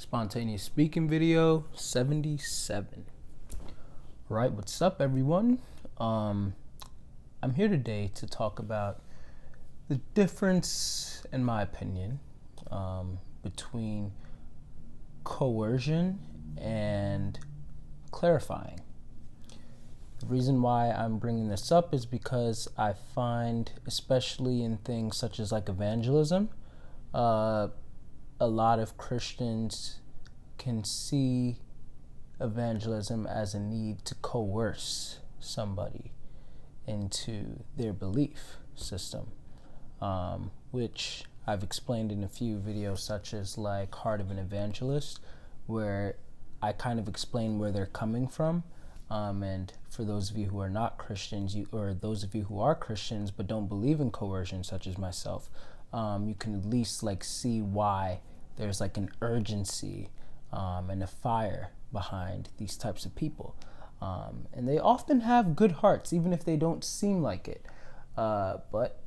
Spontaneous speaking video 77. Right, what's up, everyone? I'm here today to talk about the difference, in my opinion, between coercion and clarifying. The reason why I'm bringing this up is because I find, especially in things such as like evangelism, a lot of Christians can see evangelism as a need to coerce somebody into their belief system, which I've explained in a few videos such as like Heart of an Evangelist, where I kind of explain where they're coming from. And for those of you who are not Christians, or those of you who are Christians but don't believe in coercion, such as myself, you can at least like see why there's like an urgency and a fire behind these types of people. And they often have good hearts, even if they don't seem like it. But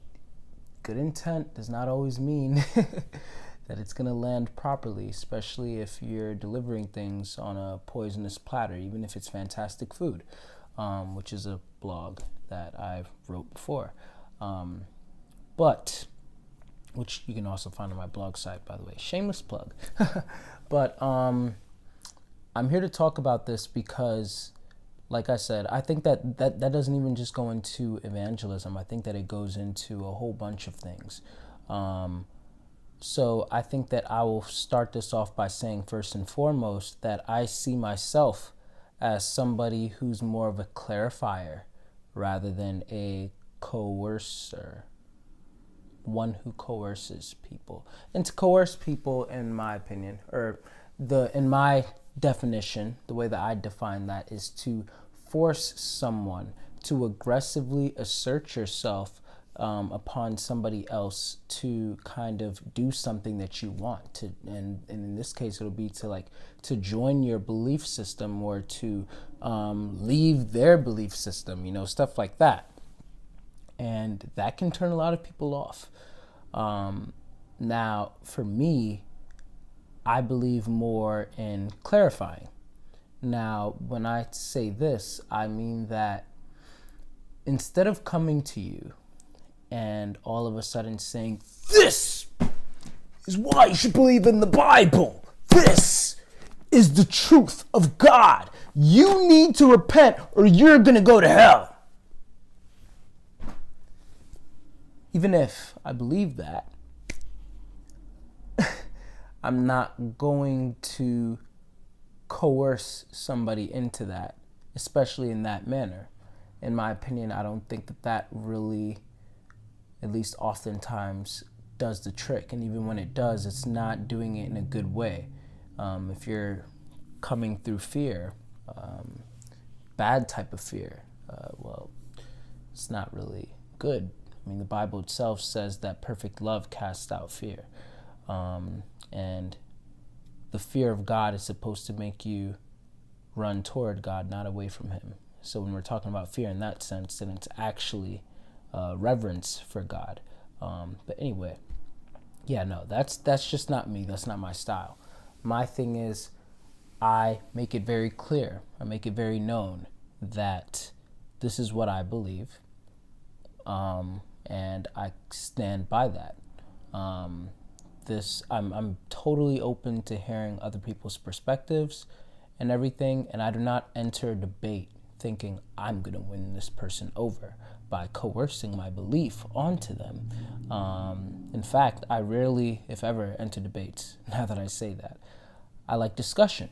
good intent does not always mean that it's going to land properly, especially if you're delivering things on a poisonous platter, even if it's fantastic food, which is a blog that I wrote before. Which you can also find on my blog site, by the way. Shameless plug. But I'm here to talk about this because, like I said, I think that doesn't even just go into evangelism. I think that it goes into a whole bunch of things. So I think that I will start this off by saying, first and foremost, that I see myself as somebody who's more of a clarifier rather than a coercer. One who coerces people. And to coerce people, in my opinion, in my definition, the way that I define that is to force someone to aggressively assert yourself upon somebody else to kind of do something that you want to, and in this case it'll be to join your belief system or to leave their belief system, stuff like that. And that can turn a lot of people off. Now, for me, I believe more in clarifying. Now, when I say this, I mean that instead of coming to you and all of a sudden saying, "This is why you should believe in the Bible. This is the truth of God. You need to repent or you're going to go to hell." Even if I believe that, I'm not going to coerce somebody into that, especially in that manner. In my opinion, I don't think that really, at least oftentimes, does the trick. And even when it does, it's not doing it in a good way. If you're coming through fear, bad type of fear, well, it's not really good. I mean, the Bible itself says that perfect love casts out fear. And the fear of God is supposed to make you run toward God, not away from him. So when we're talking about fear in that sense, then it's actually reverence for God. But anyway, yeah, no, that's just not me. That's not my style. My thing is, I make it very clear. I make it very known that this is what I believe. And I stand by that. I'm totally open to hearing other people's perspectives and everything, and I do not enter a debate thinking I'm going to win this person over by coercing my belief onto them. In fact, I rarely, if ever, enter debates. Now that I say that, I like discussion,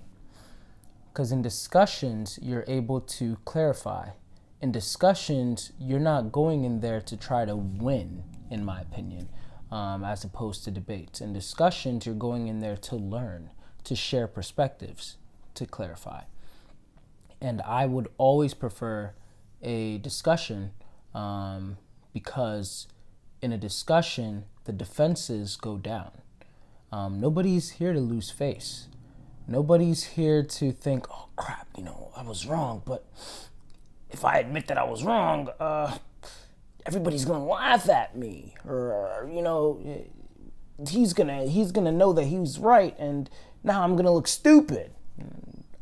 because in discussions you're able to clarify. In discussions, you're not going in there to try to win, in my opinion, as opposed to debates. In discussions, you're going in there to learn, to share perspectives, to clarify. And I would always prefer a discussion because in a discussion, the defenses go down. Nobody's here to lose face. Nobody's here to think, "Oh, crap, I was wrong, but if I admit that I was wrong, everybody's gonna laugh at me, or he's gonna know that he was right, and now I'm gonna look stupid.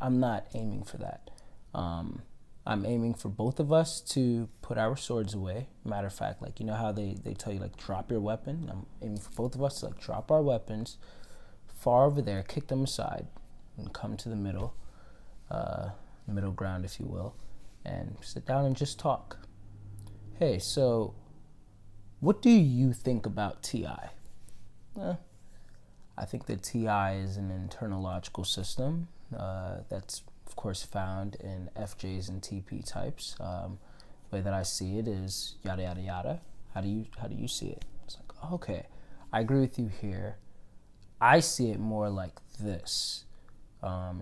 I'm not aiming for that. I'm aiming for both of us to put our swords away. Matter of fact, like, you know how they tell you, like, drop your weapon? I'm aiming for both of us to, like, drop our weapons far over there, kick them aside, and come to the middle ground, if you will, and sit down and just talk. Hey, so what do you think about T.I.? I think that T.I. is an internal logical system that's, of course, found in FJs and TP types. The way that I see it is yada yada yada. How do you see it? It's like, okay, I agree with you here. I see it more like this.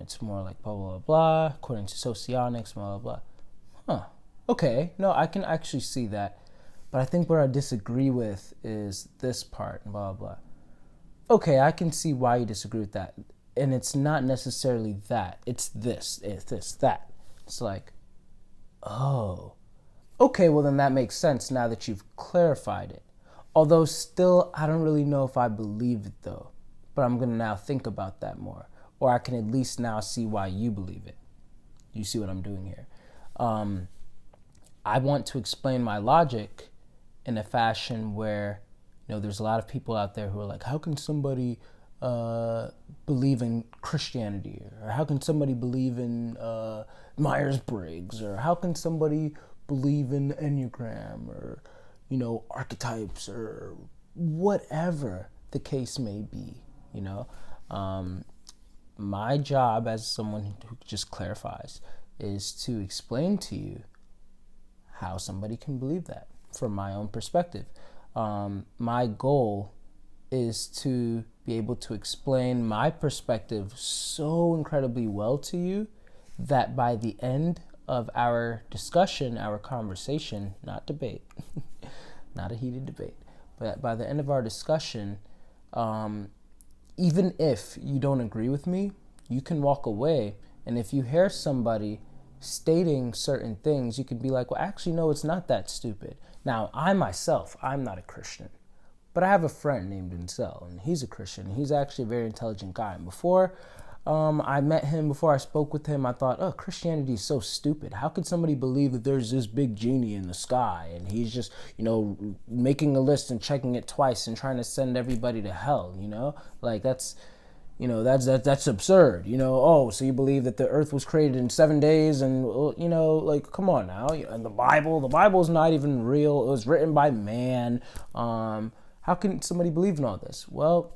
It's more like blah blah blah, according to socionics, blah blah blah. Huh. Okay, no, I can actually see that, but I think where I disagree with is this part, blah blah. Okay, I can see why you disagree with that. And it's not necessarily that. It's this, that. It's like, oh. Okay, well then that makes sense now that you've clarified it. Although still, I don't really know if I believe it though. But I'm going to now think about that more. Or I can at least now see why you believe it. You see what I'm doing here? I want to explain my logic in a fashion where, you know, there's a lot of people out there who are like, how can somebody believe in Christianity? Or how can somebody believe in Myers-Briggs? Or how can somebody believe in Enneagram? Or, you know, archetypes? Or whatever the case may be, you know? My job as someone who just clarifies is to explain to you how somebody can believe that from my own perspective. My goal is to be able to explain my perspective so incredibly well to you that by the end of our discussion, our conversation, not debate, not a heated debate, but by the end of our discussion, even if you don't agree with me, you can walk away. And if you hear somebody stating certain things, you could be like, well, actually, no, it's not that stupid. Now, I'm not a Christian, but I have a friend named Denzel, and he's a Christian. He's actually a very intelligent guy. And before I met him, before I spoke with him, I thought, oh, Christianity is so stupid. How could somebody believe that there's this big genie in the sky and he's just, you know, making a list and checking it twice and trying to send everybody to hell, you know? Like, that's absurd, you know? Oh, so you believe that the earth was created in 7 days and, you know, like, come on now. And the Bible's not even real. It was written by man. How can somebody believe in all this? Well,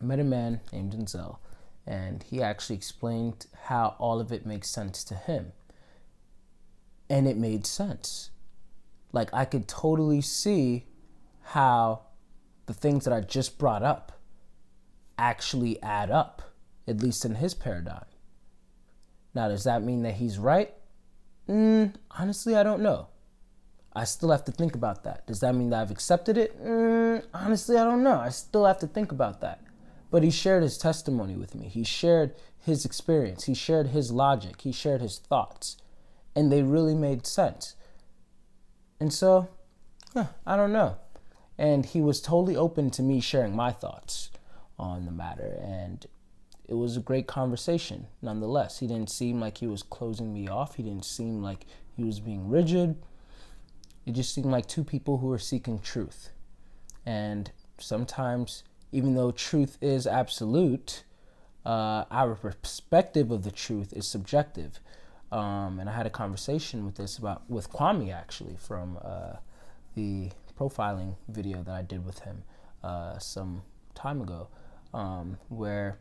I met a man named Denzel, and he actually explained how all of it makes sense to him. And it made sense. Like, I could totally see how the things that I just brought up actually add up, at least in his paradigm. Now, does that mean that he's right? Honestly, I don't know. I still have to think about that. Does that mean that I've accepted it? Honestly, I don't know. I still have to think about that. But he shared his testimony with me. He shared his experience. He shared his logic. He shared his thoughts. And they really made sense. And so, I don't know. And he was totally open to me sharing my thoughts on the matter. And it was a great conversation, nonetheless. He didn't seem like he was closing me off. He didn't seem like he was being rigid. It just seemed like two people who were seeking truth. And sometimes, even though truth is absolute, our perspective of the truth is subjective. And I had a conversation with Kwame, actually, from the profiling video that I did with him some time ago, where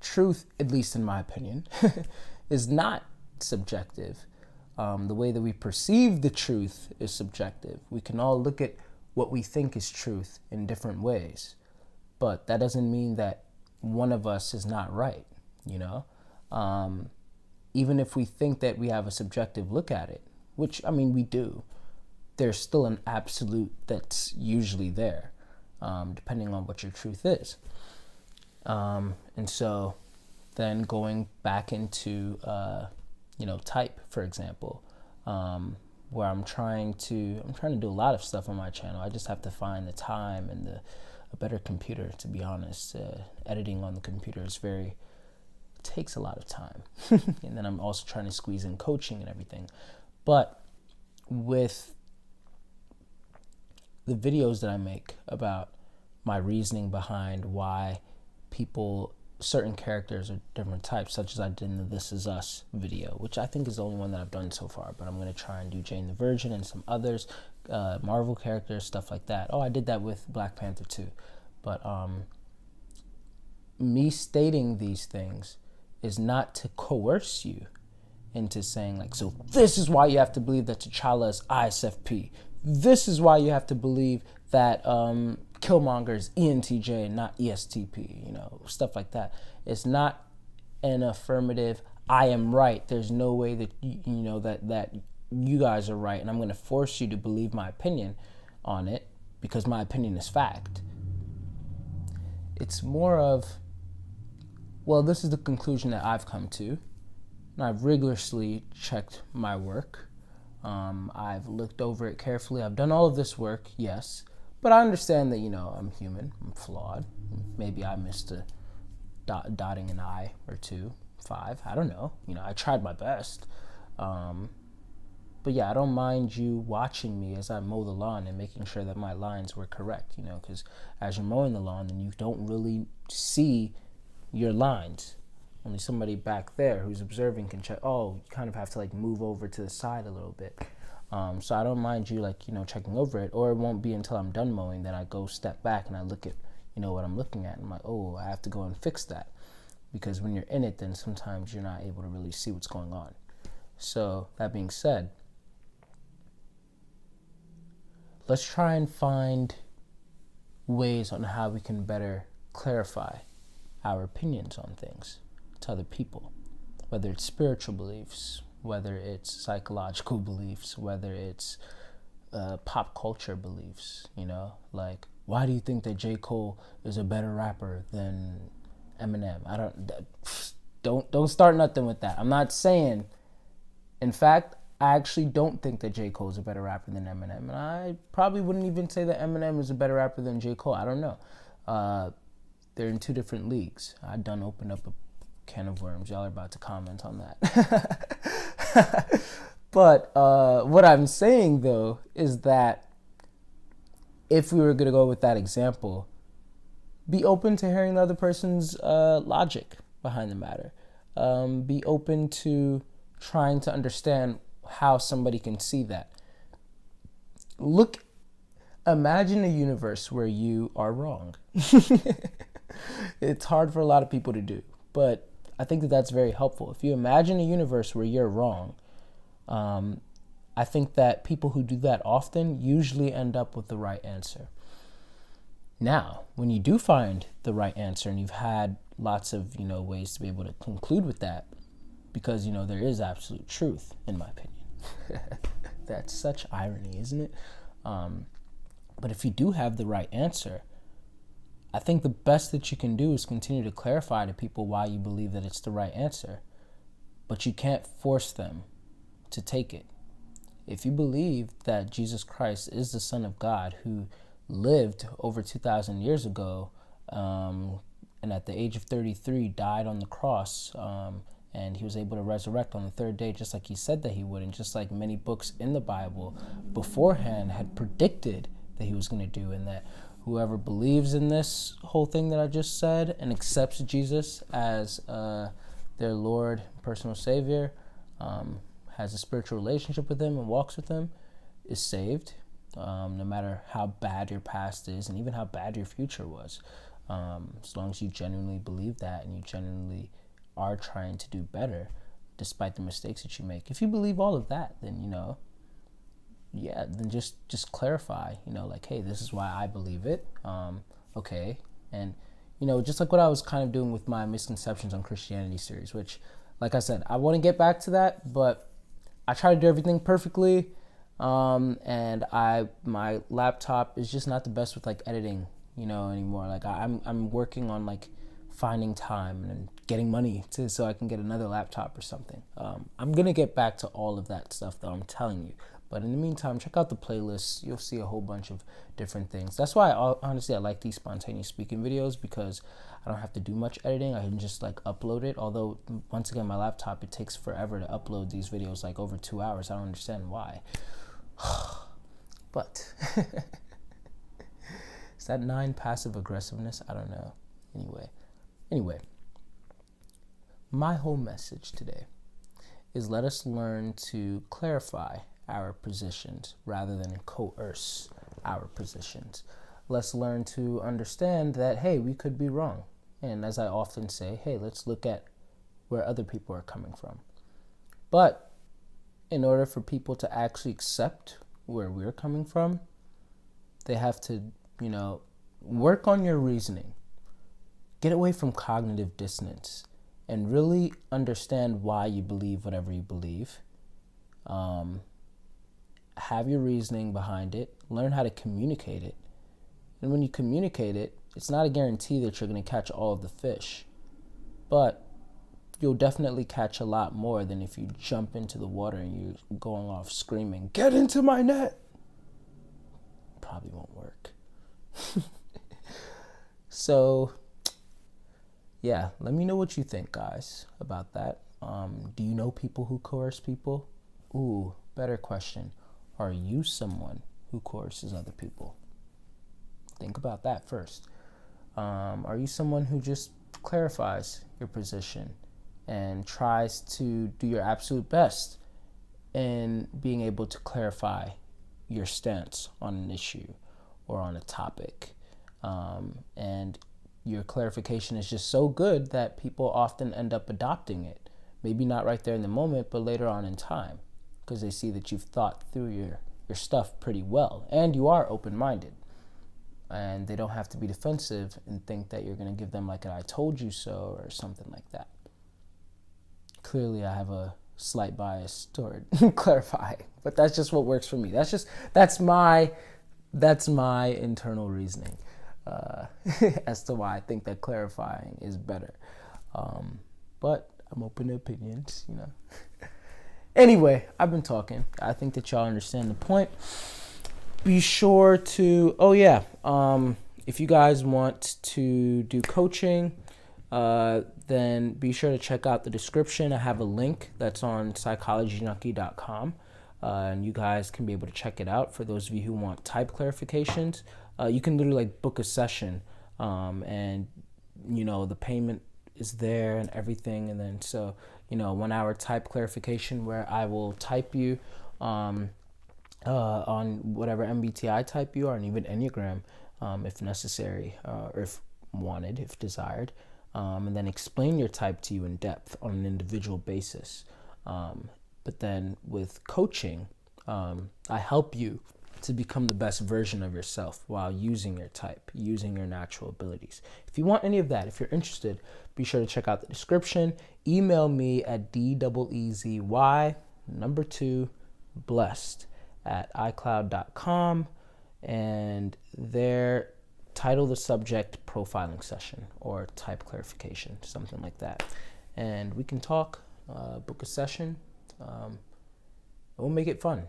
truth, at least in my opinion, is not subjective. The way that we perceive the truth is subjective. We can all look at what we think is truth in different ways, but that doesn't mean that one of us is not right, you know? Even if we think that we have a subjective look at it, which, I mean, we do, there's still an absolute that's usually there, depending on what your truth is. And so then going back into, type, for example, where I'm trying to do a lot of stuff on my channel. I just have to find the time and a better computer, to be honest. Editing on the computer takes a lot of time. And then I'm also trying to squeeze in coaching and everything. But with the videos that I make about my reasoning behind why certain characters are different types, such as I did in the This Is Us video, which I think is the only one that I've done so far, but I'm going to try and do Jane the Virgin and some others, Marvel characters, stuff like that. I did that with Black Panther too. But me stating these things is not to coerce you into saying, like, so this is why you have to believe that T'Challa is ISFP. This is why you have to believe that Killmonger is ENTJ, not ESTP, stuff like that. It's not an affirmative, I am right. There's no way that, that you guys are right, and I'm going to force you to believe my opinion on it because my opinion is fact. It's more of, well, this is the conclusion that I've come to, and I've rigorously checked my work. I've looked over it carefully. I've done all of this work, yes, but I understand that, I'm human, I'm flawed. Maybe I missed a dotting an I or 2, 5, I don't know. I tried my best. But yeah, I don't mind you watching me as I mow the lawn and making sure that my lines were correct, because as you're mowing the lawn, then you don't really see your lines. Only somebody back there who's observing can check, you kind of have to move over to the side a little bit. So I don't mind you checking over it, or it won't be until I'm done mowing that I go step back and I look at, what I'm looking at. And I'm like, I have to go and fix that. Because when you're in it, then sometimes you're not able to really see what's going on. So that being said, let's try and find ways on how we can better clarify our opinions on things to other people, whether it's spiritual beliefs, whether it's psychological beliefs, whether it's pop culture beliefs, like, why do you think that J. Cole is a better rapper than Eminem? Don't start nothing with that. I'm not saying, in fact, I actually don't think that J. Cole is a better rapper than Eminem, and I probably wouldn't even say that Eminem is a better rapper than J. Cole. I don't know. They're in 2 different leagues. I done opened up a can of worms. Y'all are about to comment on that. But what I'm saying, though, is that if we were going to go with that example, be open to hearing the other person's logic behind the matter. Be open to trying to understand how somebody can see that. Imagine a universe where you are wrong. It's hard for a lot of people to do, but I think that that's very helpful. If you imagine a universe where you're wrong, I think that people who do that often usually end up with the right answer. Now, when you do find the right answer, and you've had lots of, ways to be able to conclude with that, because, there is absolute truth, in my opinion. That's such irony, isn't it? But if you do have the right answer, I think the best that you can do is continue to clarify to people why you believe that it's the right answer. But you can't force them to take it. If you believe that Jesus Christ is the Son of God who lived over 2,000 years ago, and at the age of 33 died on the cross, and he was able to resurrect on the 3rd day, just like he said that he would, and just like many books in the Bible beforehand had predicted that he was going to do, and that whoever believes in this whole thing that I just said and accepts Jesus as their Lord, personal Savior, has a spiritual relationship with him and walks with him, is saved, no matter how bad your past is and even how bad your future was. As long as you genuinely believe that and you genuinely are trying to do better despite the mistakes that you make. If you believe all of that, then, then just clarify, like, hey, this is why I believe it. Okay. And, just like what I was kind of doing with my misconceptions on Christianity series, which, like I said, I want to get back to that, but I try to do everything perfectly. And my laptop is just not the best with editing, anymore. I'm working on finding time and getting money so I can get another laptop or something. I'm going to get back to all of that stuff, though, I'm telling you. But in the meantime, check out the playlist. You'll see a whole bunch of different things. That's why, honestly, I like these spontaneous speaking videos, because I don't have to do much editing. I can just like upload it. Although, once again, my laptop, it takes forever to upload these videos, like over 2 hours. I don't understand why. But is that 9 passive aggressiveness? I don't know. Anyway, my whole message today is let us learn to clarify our positions rather than coerce our positions. Let's learn to understand that, hey, we could be wrong. And as I often say, hey, let's look at where other people are coming from. But in order for people to actually accept where we're coming from, they have to, work on your reasoning. Get away from cognitive dissonance and really understand why you believe whatever you believe. Have your reasoning behind it. Learn how to communicate it. And when you communicate it, it's not a guarantee that you're going to catch all of the fish. But you'll definitely catch a lot more than if you jump into the water and you're going off screaming, "Get into my net!" Probably won't work. So, yeah, let me know what you think, guys, about that. Do you know people who coerce people? Ooh, better question. Are you someone who coerces other people? Think about that first. Are you someone who just clarifies your position and tries to do your absolute best in being able to clarify your stance on an issue or on a topic? And your clarification is just so good that people often end up adopting it. Maybe not right there in the moment, but later on in time, because they see that you've thought through your stuff pretty well and you are open-minded. And they don't have to be defensive and think that you're going to give them like an "I told you so" or something like that. Clearly, I have a slight bias toward clarifying, but that's just what works for me. That's my internal reasoning as to why I think that clarifying is better. But I'm open to opinions, Anyway, I've been talking. I think that y'all understand the point. Be sure to, if you guys want to do coaching, then be sure to check out the description. I have a link that's on psychologyjunkie.com, and you guys can be able to check it out. For those of you who want type clarifications, you can literally book a session, and the payment is there and everything. And then 1 hour type clarification where I will type you on whatever MBTI type you are, and even Enneagram, if necessary, or if wanted, if desired, and then explain your type to you in depth on an individual basis. But then with coaching, I help you to become the best version of yourself while using your type, using your natural abilities. If you want any of that, if you're interested, be sure to check out the description. Email me at DEEZY2blessed@icloud.com, and there title the subject "profiling session" or type clarification, something like that. And we can talk, book a session. We'll make it fun.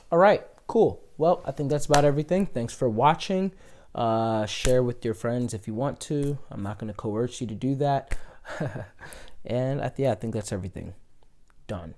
All right, cool. Well, I think that's about everything. Thanks for watching. Share with your friends if you want to. I'm not going to coerce you to do that. And I think that's everything. Done.